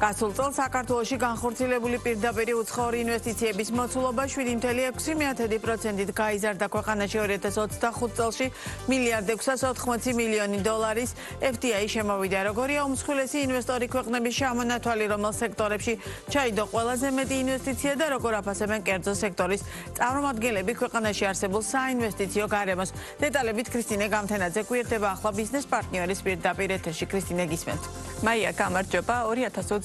გასულ წელს საქართველოში განხორციელებული პირდაპირი უცხოური ინვესტიციების მოცულობა 7.6%-ით გაიზარდა. ქვეყანაში 2025 წელში $1.680 მილიონი FDI შემოვიდა. როგორია უმსხვილესი ინვესტორი ქვეყნების შემონათვალი, რომელ სექტორებში ჩაიდო ყველაზე მეტი ინვესტიცია და როგორ აფასებენ კერძო სექტორის წარმომადგენლები ქვეყანაში არსებულ საინვესტიციო გარემოს. დეტალებით ქრისტინე გამთენაძე გვერდება ახლა ბიზნეს პარტნიორის პირდაპირ ეთერში. ქრისტინე, გისმენთ. მაია, გამარჯობა.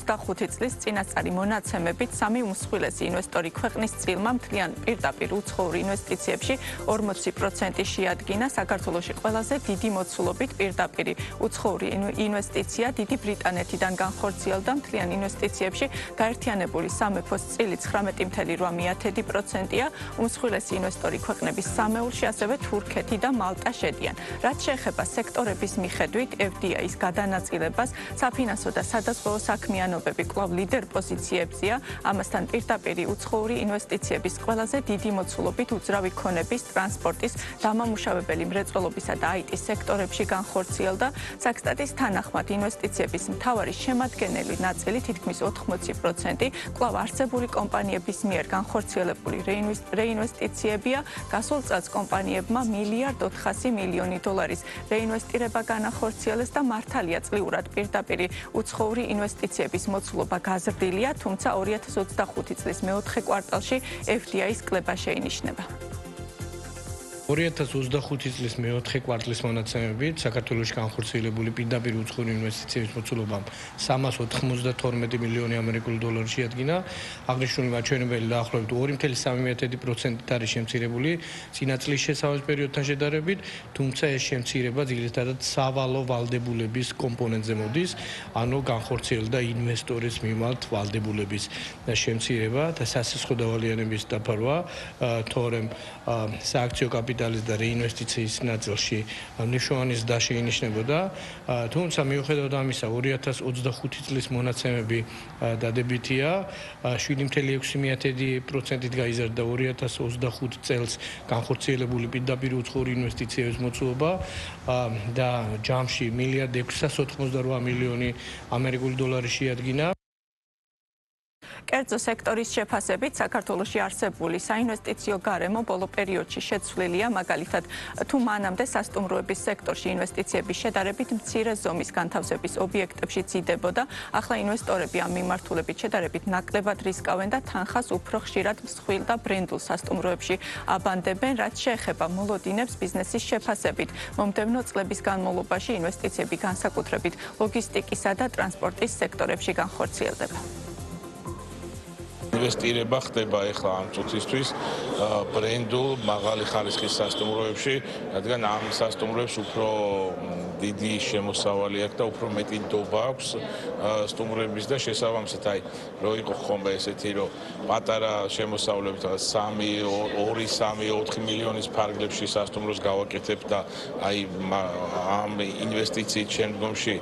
2025 წლის წინასწარი მონაცემებით სამი უმსხვილესი ინვესტორი ქვეყნის წილმა მთლიან პირდაპირ უცხოურ ინვესტიციებში 40% შეადგინა. საქართველოში ყველაზე დიდი მოცულობით პირდაპირი უცხოური ინვესტიცია დიდი ბრიტანეთიდან განხორციელდა. მთლიან ინვესტიციებში გაერთიანებული სამეფოს წილი 19.8%-ია. უმსხვილესი ინვესტორი ქვეყნების სამეულში ასევე თურქეთი და მალტა შედიან. რაც შეეხება სექტორების მიხედვით FDI-ის გადანაწილებას, საფინანსო და სადაზღვევო საქმიანობები კვლავ ლიდერ პოზიციებზეა. ამასთან პირდაპირი უცხოური ინვესტიციების ყველაზე დიდი მოცულობით უძრავი ქონების, ტრანსპორტის, დამამუშავებელი მრეწველობისა და IT სექტორებში განხორციელდა. საქსტატის თანახმად ინვესტიციების მთავარი შემადგენელი ნაწილი თითქმის 80% კვლავ არსებული კომპანიების მიერ განხორციელებული რეინვესტიციებია. გასულ წელს კომპანიებმა $1.4 მილიონი რეინვესტირება განახორციელეს და მართალია წლიურად პირდაპირი უცხოური ინვესტიციების მოცულობა გაზრდილია, თუმცა 2025 წლის მეოთხე კვარტალში FDI-ის კლება შეინიშნება. 2025 წლის მეოთხე კვარტლის მონაცემებით საქართველოში განხორციელებული პირდაპირ უცხოური ინვესტიციების მოცულობამ $392 მილიონი შეადგინა. აღნიშნული მაჩვენებელი დაახლოებით 2.3%-ით არის შემცირებული წინა წლის შესავალ პერიოდთან შედარებით, თუმცა ეს შემცირება ძირითადად სავალო ვალდებულების კომპონენტზე მოდის, ანუ განხორციელდა ინვესტორის მიმართ ვალდებულების შემცირება და სასისხლო დავალიანების დაფარვა, თორემ სააქციო კაპიტალის და რეინვესტიციის ნაწილში მნიშვნელოვანი ზრდა შეინიშნებოდა, თუმცა მიუხედავად ამისა 2025 წლის მონაცემები დადებითია, 7.6%-ით გაიზარდა 2025 წელს განხორციელებული პირდაპირ უცხოური ინვესტიციების მოცულობა და ჯამში $1.688 მილიონი შეადგინა. კერძო სექტორის შეფასებით საქართველოში არსებული საინვესტიციო გარემო ბოლო პერიოდში შეცვლილია, მაგალითად, თუ მანამდე სასტუმროების სექტორში ინვესტიციების შედარებით მცირე ზომის განთავსების ობიექტებში ძიდებოდა, ახლა ინვესტორები ამ მიმართულებით შედარებით ნაკლებად რისკავენ და თანხას უფრო ხშირად მსხვილ და ბრენდულ სასტუმროებში აბანდებენ, რაც შეეხება მოლოდინებს ბიზნესის შეფასებით. მომდევნო წლების განმავლობაში ინვესტიციები განსაკუთრებით ლოგისტიკისა და ტრანსპორტის სექტორებში განხორციელდება. ინვესტირება ხდება ახლა ამ წუთისთვის ბრენდულ მაღალი ხარისხის სასტუმროებში, რადგან ამ სასტუმროებს უფრო დიდი შემოსავალი აქვს და უფრო მეტი ნდობა აქვს სტუმრების და შესაბამისად რო იყო ხომ ესეთი რომ პატარა შემოსავლებით 3-4 მილიონის ფარგლებში სასტუმროს გავაკეთებ და ამ ინვესტიციით შემდგომში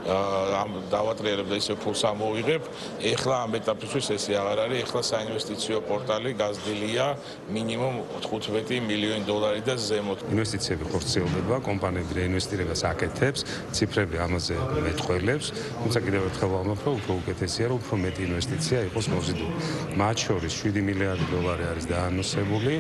ამ დავატრიალებ და ისე ფულს ამოვიღებ. ეხლა ამ ეტაპისთვის ესე აღარ არის. ეხლა საინვესტიციო პორტალი გაზრდილია მინიმუმ $15 მილიონი და ზემოთ. ინვესტიციები ხორციელდება, კომპანიები რეინვესტირებას აკეთებს, ციფრები ამაზე მეტყველებს, თუმცა კიდევ ერთხელ ვამბობ, რომ უფრო უკეთესია, რომ უფრო მეტი ინვესტიცია იყოს მოზიდული. მათ შორის $7 მილიონი არის დაანონსებული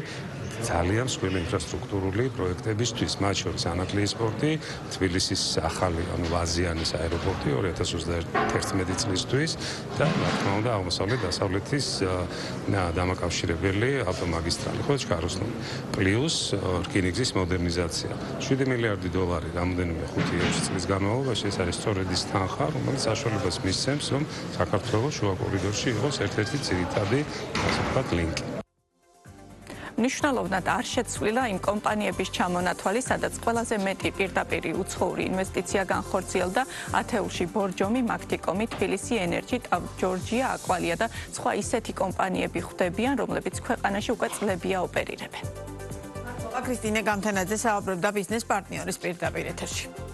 ძალიან მსხვილი ინფრასტრუქტურული პროექტებისთვის, მათ შორის ანაკლიის პორტი, თბილისის ახალი, ანუ ვაზიანის აეროპორტი 2021 წლისთვის და რა თქმა უნდა აღმოსავლეთ დასავლეთის დამაკავშირებელი ავტომაგისტრალი, ხო, ჩქაროსნული. პლუს რკინიგზის მოდერნიზაცია. $7 მილიონი რამოდენიმე 5-6 წლის განმავლობაში ეს არის სწორედ ის თანხა, რომელიც საშუალებას მისცემს, რომ საქართველოს შუა კორიდორში იყოს ერთ-ერთი ძირითადი, ასე ვთქვათ, ლინკი. მნიშვნელოვნად არ შეცვლილა იმ კომპანიების ჩამონათვალი, სადაც ყველაზე მეტი პირდაპირი უცხოური ინვესტიცია განხორციელდა. ათეულში ბორჯომი, მაგთიკომი, თბილისი ენერჯი, ჯორჯია, აკვალია და სხვა ისეთი კომპანიები ხვდებიან, რომლებიც ქვეყანაში უკვე წლებია ოპერირებენ. ქრისტინე გამთენაძე საუბრობდა ბიზნეს პარტნიორის პირდაპირ ეთერში.